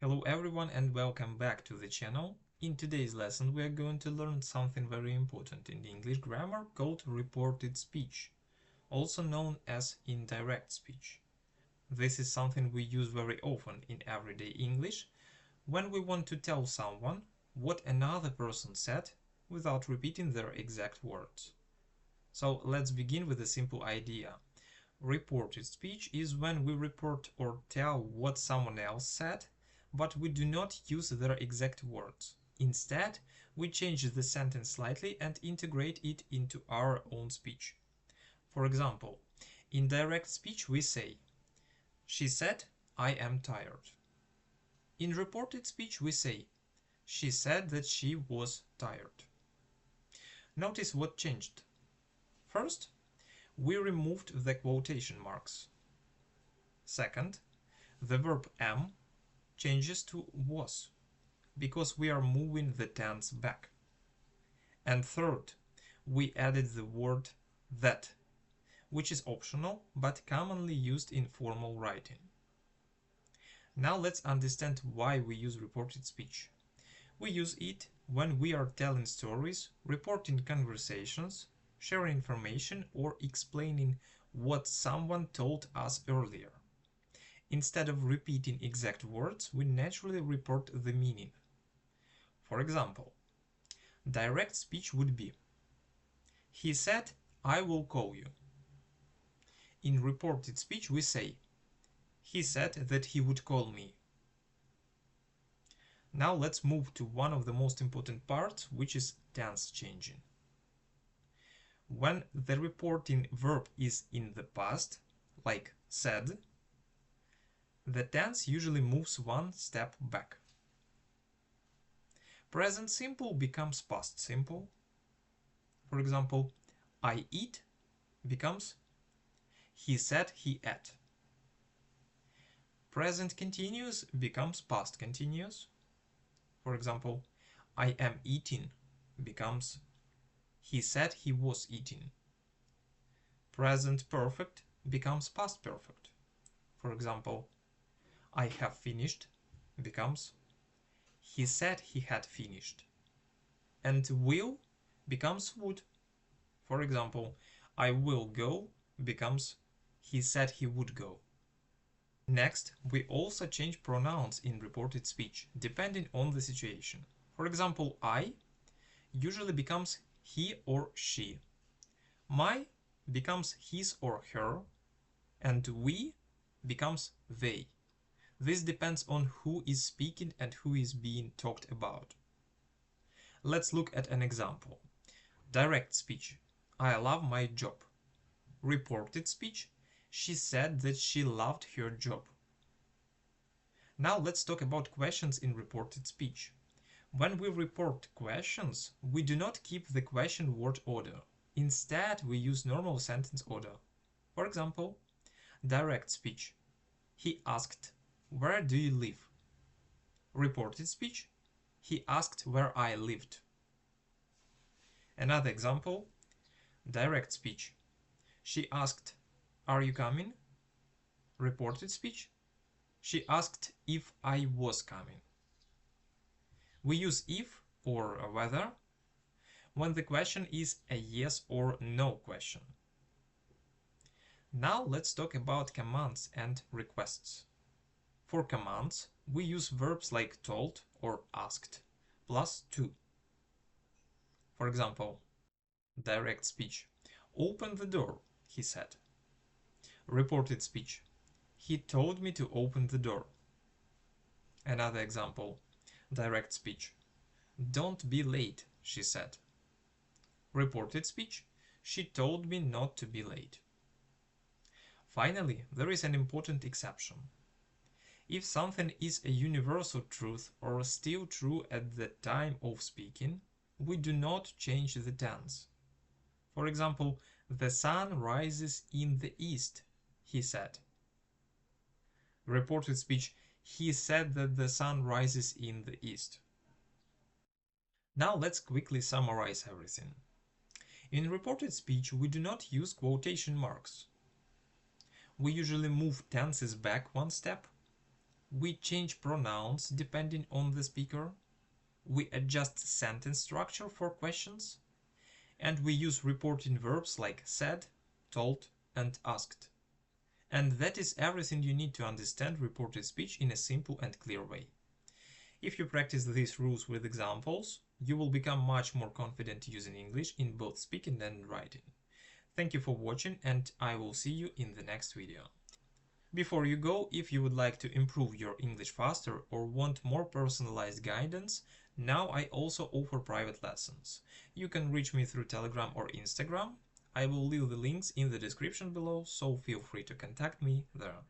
Hello everyone and welcome back to the channel. In today's lesson we are going to learn something very important in the English grammar called reported speech, also known as indirect speech. This is something we use very often in everyday English when we want to tell someone what another person said without repeating their exact words. So let's begin with a simple idea. Reported speech is when we report or tell what someone else said, but we do not use their exact words. Instead, we change the sentence slightly and integrate it into our own speech. For example, in direct speech we say, "She said, I am tired." In reported speech we say, "She said that she was tired." Notice what changed. First, we removed the quotation marks. Second, the verb am changes to was, because we are moving the tense back. And third, we added the word that, which is optional but commonly used in formal writing. Now let's understand why we use reported speech. We use it when we are telling stories, reporting conversations, sharing information, or explaining what someone told us earlier. Instead of repeating exact words, we naturally report the meaning. For example, direct speech would be, "He said, I will call you." In reported speech we say, "He said that he would call me." Now let's move to one of the most important parts, which is tense changing. When the reporting verb is in the past, like said, the tense usually moves one step back. Present simple becomes past simple. For example, "I eat" becomes "he said he ate." Present continuous becomes past continuous. For example, "I am eating" becomes "he said he was eating." Present perfect becomes past perfect. For example, "I have finished" becomes "he said he had finished." And will becomes would. For example, "I will go" becomes "he said he would go." Next, we also change pronouns in reported speech, depending on the situation. For example, "I" usually becomes he or she. "My" becomes his or her. And "we" becomes they. This depends on who is speaking and who is being talked about. Let's look at an example. Direct speech, "I love my job." Reported speech, "She said that she loved her job." Now let's talk about questions in reported speech. When we report questions, we do not keep the question word order. Instead, we use normal sentence order. For example, direct speech, "He asked, where do you live?" Reported speech, "He asked where I lived." Another example, direct speech, "She asked, are you coming?" Reported speech, "She asked if I was coming." We use if or whether when the question is a yes or no question. Now let's talk about commands and requests. For commands, we use verbs like told or asked plus to. For example, direct speech, "Open the door," he said. Reported speech, "He told me to open the door." Another example, direct speech, "Don't be late," she said. Reported speech, "She told me not to be late." Finally, there is an important exception. If something is a universal truth or still true at the time of speaking, we do not change the tense. For example, "The sun rises in the east," he said. Reported speech, "He said that the sun rises in the east." Now let's quickly summarize everything. In reported speech, we do not use quotation marks. We usually move tenses back one step. We change pronouns depending on the speaker. We adjust sentence structure for questions. And we use reporting verbs like said, told, and asked. And that is everything you need to understand reported speech in a simple and clear way. If you practice these rules with examples, you will become much more confident using English in both speaking and writing. Thank you for watching, and I will see you in the next video. Before you go, if you would like to improve your English faster or want more personalized guidance, now I also offer private lessons. You can reach me through Telegram or Instagram. I will leave the links in the description below, so feel free to contact me there.